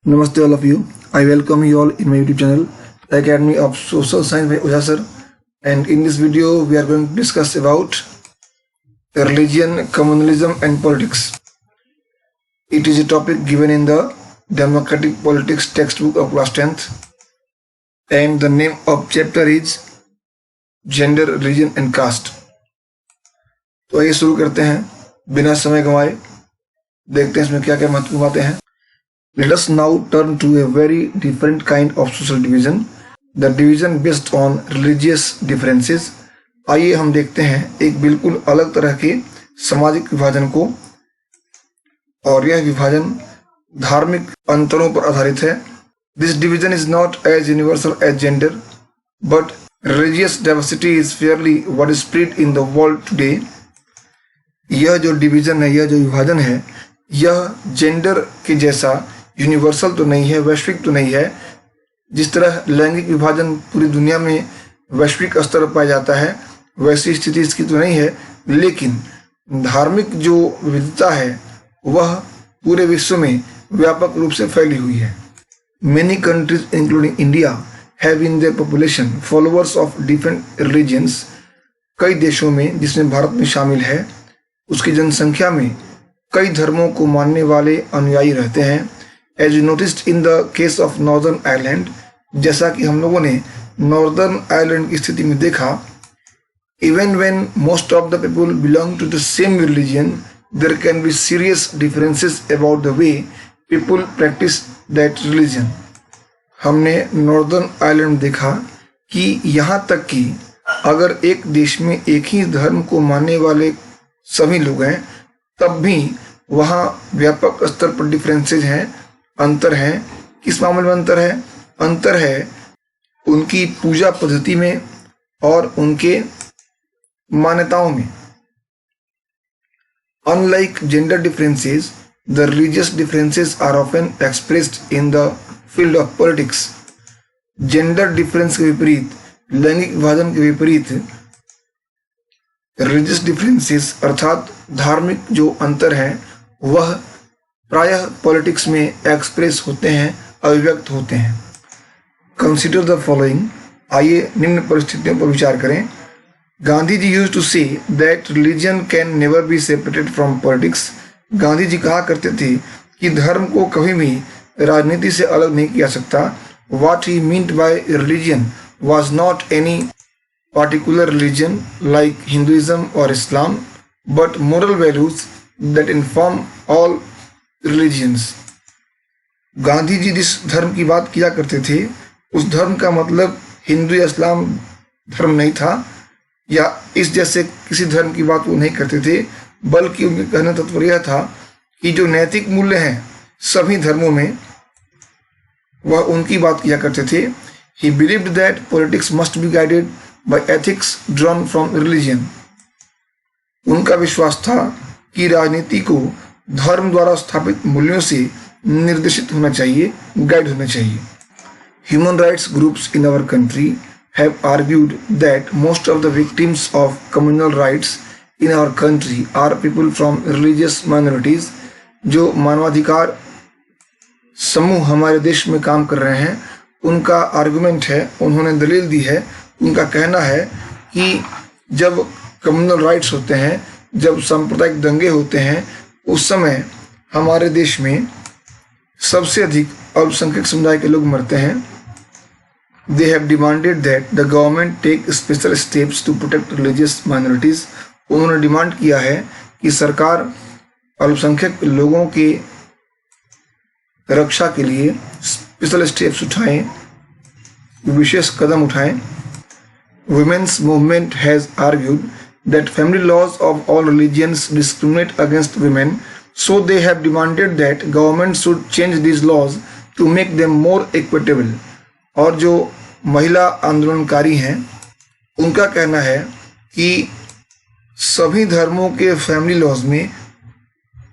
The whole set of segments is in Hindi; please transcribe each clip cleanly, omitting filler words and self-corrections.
Namaste all of you. I welcome you all in my YouTube channel, the Academy of Social Science by Ojha sir. And in this video, we are going to discuss about religion, communalism and politics. It is a topic given in the Democratic Politics textbook of class 10th. And the name of chapter is Gender, Religion and Caste. तो आइए शुरू करते हैं बिना समय गंवाए। देखते हैं इसमें क्या क्या महत्वपूर्ण बातें हैं। Let us now turn to a very different kind of social division, the division based on religious differences. आइए हम देखते हैं एक बिल्कुल अलग तरह के सामाजिक विभाजन को, और यह विभाजन धार्मिक अंतरों पर आधारित है। This division is not as universal as gender, but religious diversity is fairly widespread in the world today. यह जो डिवीजन है, यह जो विभाजन है, यह जेंडर के जैसा यूनिवर्सल तो नहीं है, वैश्विक तो नहीं है। जिस तरह लैंगिक विभाजन पूरी दुनिया में वैश्विक स्तर पर पाया जाता है, वैसी स्थिति इसकी तो नहीं है। लेकिन धार्मिक जो विविधता है वह पूरे विश्व में व्यापक रूप से फैली हुई है। Many countries including India have in their population followers of different religions. कई देशों में, जिसमें भारत में शामिल है, उसकी जनसंख्या में कई धर्मों को मानने वाले अनुयायी रहते हैं। As you noticed in the case of Northern Ireland, जैसा कि हम लोगों ने नॉर्दर्न आयरलैंड की स्थिति में देखा, even when most of the people belong to the same religion, there can be serious differences about the way people practice that religion. हमने नॉर्दर्न आयरलैंड देखा कि यहाँ तक कि अगर एक देश में एक ही धर्म को मानने वाले सभी लोग हैं, तब भी वहाँ व्यापक स्तर पर डिफरेंसेज हैं, अंतर है। किस मामले में अंतर है? अंतर है उनकी पूजा पद्धति में और उनके मान्यताओं में। Unlike gender differences, the religious differences are often expressed in the field of politics. Gender difference के विपरीत, लैंगिक विभाजन के विपरीत, रिलीजियस डिफरेंसेस अर्थात धार्मिक जो अंतर है वह प्रायः पॉलिटिक्स में एक्सप्रेस होते हैं, अभिव्यक्त होते हैं। कंसिडर द फॉलोइंग, आइए निम्न परिस्थितियों पर विचार करें। Gandhi ji used to say that religion can never be separated from politics. Gandhi ji कहा करते थे कि धर्म को कभी भी राजनीति से अलग नहीं किया सकता। What he meant by religion was not any particular religion like Hinduism or Islam, but moral values that inform all religions. Gandhi ji जिस धर्म की बात किया करते थे, उस धर्म का मतलब हिंदू या इस्लाम धर्म नहीं था, या इस जैसे किसी धर्म की बात वो नहीं करते थे, बल्कि उनके कहने का तात्पर्य था कि जो नैतिक मूल्य हैं सभी धर्मों में, वह उनकी बात किया करते थे। He believed that politics must be guided by ethics drawn from religion. उनका विश्वास था कि राजनीति को धर्म द्वारा स्थापित मूल्यों से निर्देशित होना चाहिए, गाइड होना चाहिए। Human rights groups in our country have argued that most of the victims of communal rights in our country are people from religious minorities. जो मानवाधिकार समूह हमारे देश में काम कर रहे हैं, उनका आर्गुमेंट है, उन्होंने दलील दी है, उनका कहना है कि जब कम्युनल राइट्स होते हैं, जब सांप्रदायिक दंगे होते हैं, उस समय हमारे देश में सबसे अधिक अल्पसंख्यक समुदाय के लोग मरते हैं। They have demanded that the government take special steps to protect religious minorities. उन्होंने डिमांड किया है कि सरकार अल्पसंख्यक लोगों के रक्षा के लिए स्पेशल स्टेप्स उठाएं, विशेष कदम उठाएं। Women's movement has argued that family laws of all religions discriminate against women, so they have demanded that government should change these laws to make them more equitable. और जो महिला आंदोलनकारी हैं, उनका कहना है कि सभी धर्मों के फैमिली लॉज में,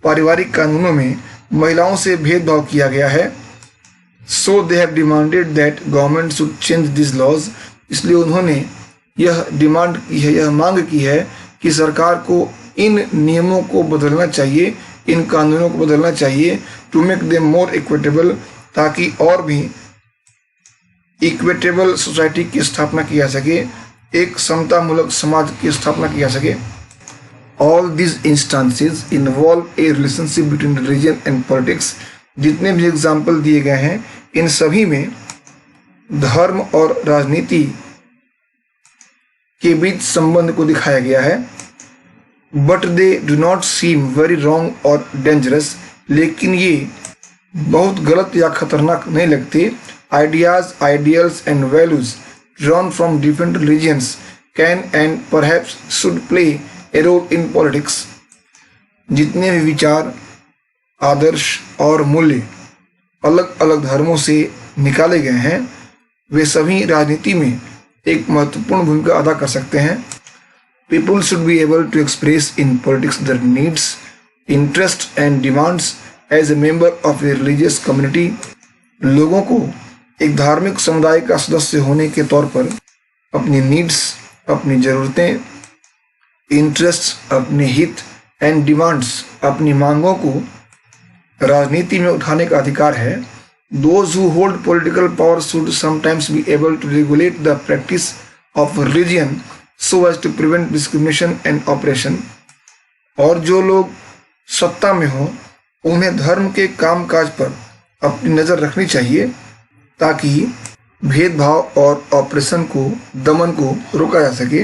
पारिवारिक कानूनों में महिलाओं से भेदभाव किया गया है। So they have demanded that government should change these laws. इसलिए उन्होंने यह डिमांड की है, यह मांग की है कि सरकार को इन नियमों को बदलना चाहिए, इन कानूनों को बदलना चाहिए, to make them more equitable, ताकि और भी इक्विटेबल सोसाइटी की स्थापना की जा सके, एक समतामूलक समाज की स्थापना की जा सके। All this instances involve A relationship between religion and politics. जितने भी एग्जाम्पल दिए गए हैं इन सभी में धर्म और राजनीति के बीच संबंध को दिखाया गया है। But they do not seem very wrong और डेंजरस, लेकिन ये बहुत गलत या खतरनाक नहीं लगते। Ideas, ideals and values drawn from different religions can and perhaps should play a role in politics. जितने भी विचार, आदर्श और मूल्य अलग अलग धर्मों से निकाले गए हैं वे सभी राजनीति में एक महत्वपूर्ण भूमिका अदा कर सकते हैं। People should be able to express in politics their needs, interests and demands as a member of a religious community. लोगों को एक धार्मिक समुदाय का सदस्य होने के तौर पर अपनी नीड्स, अपनी ज़रूरतें, इंटरेस्ट, अपने हित एंड डिमांड्स, अपनी मांगों को राजनीति में उठाने का अधिकार है। Those who hold political power should sometimes be able to regulate the practice of religion so as to prevent discrimination and oppression. और जो लोग सत्ता में हों उन्हें धर्म के कामकाज पर अपनी नज़र रखनी चाहिए ताकि भेदभाव और ऑपरेशन को, दमन को रोका जा सके।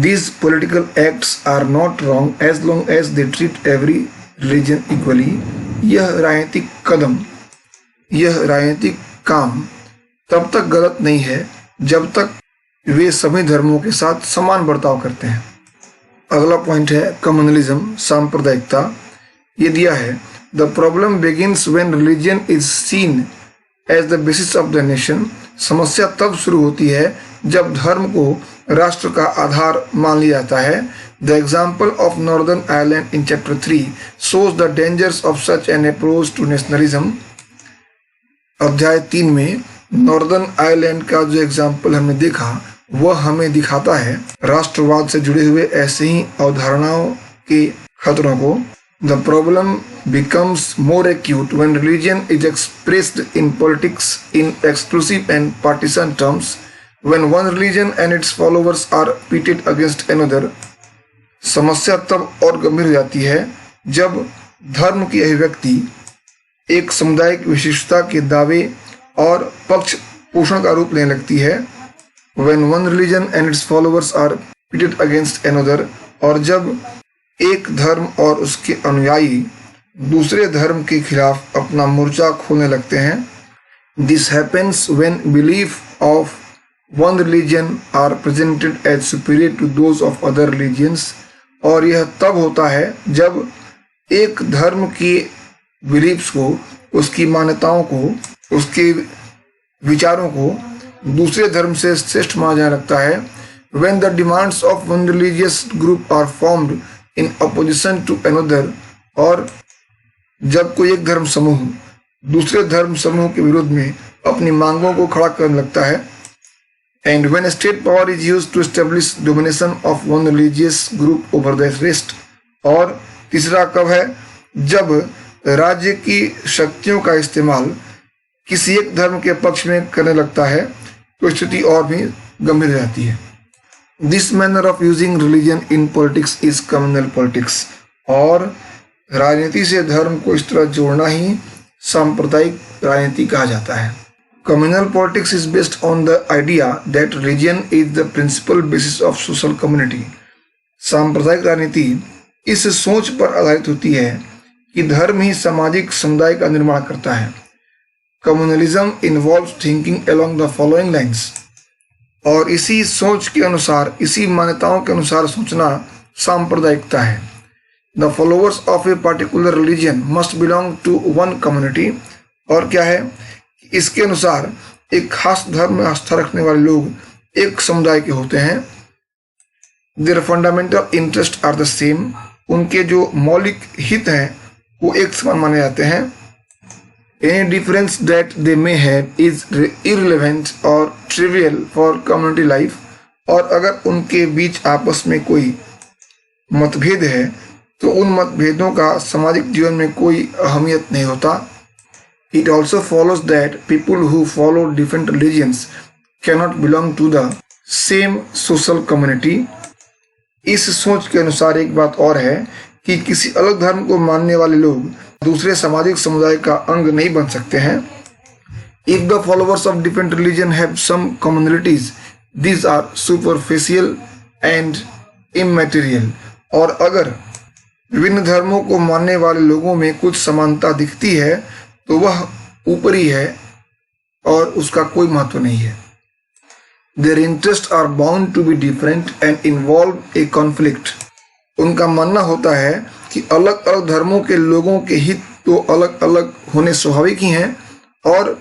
These political acts are not wrong as long as they treat every religion equally. यह राजनीतिक काम तब तक गलत नहीं है जब तक वे सभी धर्मों के साथ समान बर्ताव करते हैं। अगला पॉइंट है कम्युनलिज्म, सांप्रदायिकता। ये दिया है, the problem begins when religion is seen as the basis of the nation. समस्या तब शुरू होती है जब धर्म को राष्ट्र का आधार मान लिया जाता है। The example of Northern Ireland in chapter 3 shows the dangers of such an approach to nationalism. अध्याय 3 में नॉर्दर्न आयरलैंड का जो एग्जाम्पल हमने देखा वह हमें दिखाता है राष्ट्रवाद से जुड़े हुए ऐसे ही अवधारणाओं के खतरों को। The problem becomes more acute when religion is expressed in politics in exclusive and partisan terms, when one religion and its followers are pitted against another. समस्या तब और गंभीर हो जाती है जब धर्म की अभिव्यक्ति एक सामुदायिक विशिष्टता के दावे और पक्ष पोषण का रूप लेने लगती है। When one religion and its followers are pitted against another, और जब एक धर्म और उसके अनुयायी दूसरे धर्म के खिलाफ अपना मोर्चा खोलने लगते हैं। This happens when belief of one religion are presented as superior to those of other religions, और यह तब होता है जब एक धर्म की बिलीफ्स को, उसकी मान्यताओं को, उसके विचारों को दूसरे धर्म से श्रेष्ठ माना जाने लगता है। When the demands of one religious group are formed in opposition to another, और जब कोई एक धर्म समूह दूसरे धर्म समूह के विरोध में अपनी मांगों को खड़ा करने लगता है। And when state power is used to establish domination of one religious group over the rest, और तीसरा कब है, जब राज्य की शक्तियों का इस्तेमाल किसी एक धर्म के पक्ष में करने लगता है तो स्थिति और भी गंभीर रहती है। This manner of using religion in politics is communal politics, और राजनीति से धर्म को इस तरह जोड़ना ही सांप्रदायिक राजनीति कहा जाता है। Communal politics is based on the idea that religion is the principal basis of social community. सांप्रदायिक राजनीति इस सोच पर आधारित होती है कि धर्म ही सामाजिक समुदाय का निर्माण करता है। Communalism involves thinking along the following lines, और इसी सोच के अनुसार, इसी मान्यताओं के अनुसार सोचना सांप्रदायिकता है। The followers of a particular religion must belong to one community, और क्या है, इसके अनुसार एक खास धर्म में आस्था रखने वाले लोग एक समुदाय के होते हैं। Their fundamental interest are the same, उनके जो मौलिक हित हैं वो एक समान माने जाते हैं। Any difference that they may have is irrelevant और ट्रिवियल फॉर कम्युनिटी लाइफ, और अगर उनके बीच आपस में कोई मतभेद है तो उन मतभेदों का सामाजिक जीवन में कोई अहमियत नहीं होता। It also follows that people who follow different religions cannot belong to the same social community. इस सोच के अनुसार एक बात और है कि किसी अलग धर्म को मानने वाले लोग दूसरे सामाजिक समुदाय का अंग नहीं बन सकते हैं. If the followers of different religion have some commonalities, these are superficial and immaterial. और अगर विभिन्न धर्मों को मानने वाले लोगों में कुछ समानता दिखती है तो वह ऊपरी है और उसका कोई महत्व नहीं है. Their interests are bound to be different and involve a conflict. उनका मानना होता है कि अलग अलग धर्मों के लोगों के हित तो अलग अलग होने स्वाभाविक ही हैं और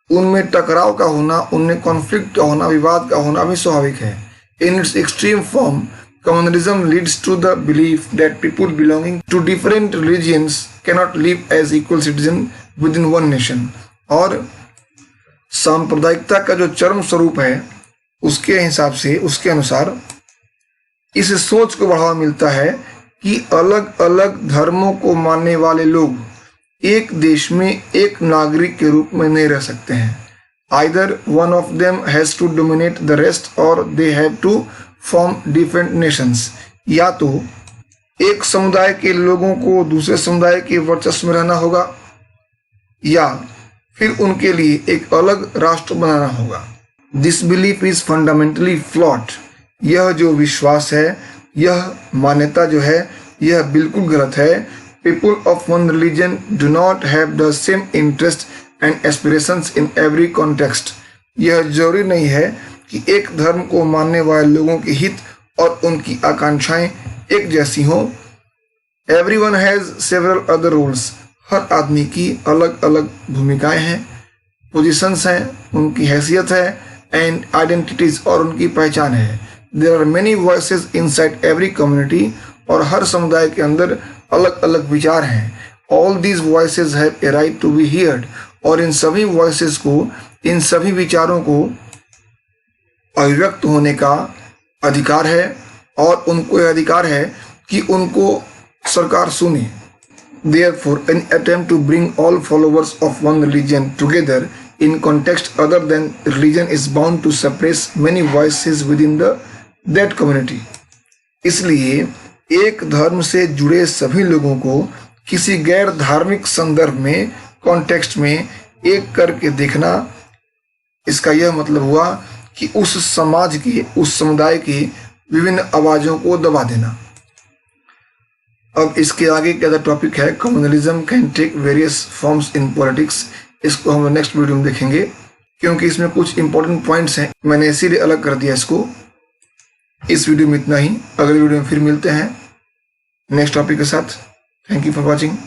उनमें टकराव का होना, उनमें कॉन्फ्लिक्ट का होना, विवाद का होना भी स्वाभाविक है. In its extreme form, communalism leads to the belief that people belonging to different religions cannot live as equal citizens within one nation. और सांप्रदायिकता का जो चरम स्वरूप है उसके हिसाब से, उसके अनुसार इस सोच को बढ़ावा मिलता है कि अलग अलग धर्मों को मानने वाले लोग एक देश में एक नागरिक के रूप में नहीं रह सकते हैं. Either one of them has to dominate the rest or they have to form different nations. या तो एक समुदाय के लोगों को दूसरे समुदाय के वर्चस्व में रहना होगा या फिर उनके लिए एक अलग राष्ट्र बनाना होगा. This belief is fundamentally flawed. यह जो विश्वास है, यह मान्यता जो है, यह बिल्कुल गलत है. People of one religion do not have the same interests and aspirations in every context. यह जरूरी नहीं है कि एक धर्म को मानने वाले लोगों के हित और उनकी आकांक्षाएं एक जैसी हों. Everyone has several other roles. हर आदमी की अलग अलग भूमिकाएं हैं, पोजीशंस हैं, उनकी हैसियत है, एंड आइडेंटिटीज और उनकी पहचान है. There are many voices inside every community. और हर समुदाय के अंदर अलग अलग विचार हैं. All these voices have a right to be heard. और इन सभी वॉइसेस को, इन सभी विचारों को अभिव्यक्त होने का अधिकार है और उनको यह अधिकार है कि उनको सरकार सुने. Therefore, any attempt to bring all followers of one religion together in context other than religion is bound to suppress many voices within that community. इसलिए एक धर्म से जुड़े सभी लोगों को किसी गैर धार्मिक संदर्भ में, कॉन्टेक्स्ट में एक करके देखना, इसका यह मतलब हुआ कि उस समाज की, उस समुदाय की विभिन्न आवाजों को दबा देना. अब इसके आगे क्या टॉपिक है, communalism can take various forms in politics. इसको हम नेक्स्ट वीडियो में देखेंगे क्योंकि इसमें कुछ इंपॉर्टेंट पॉइंट्स हैं, मैंने इसीलिए अलग कर दिया इसको. इस वीडियो में इतना ही. अगले वीडियो में फिर मिलते हैं नेक्स्ट टॉपिक के साथ. Thank you for watching.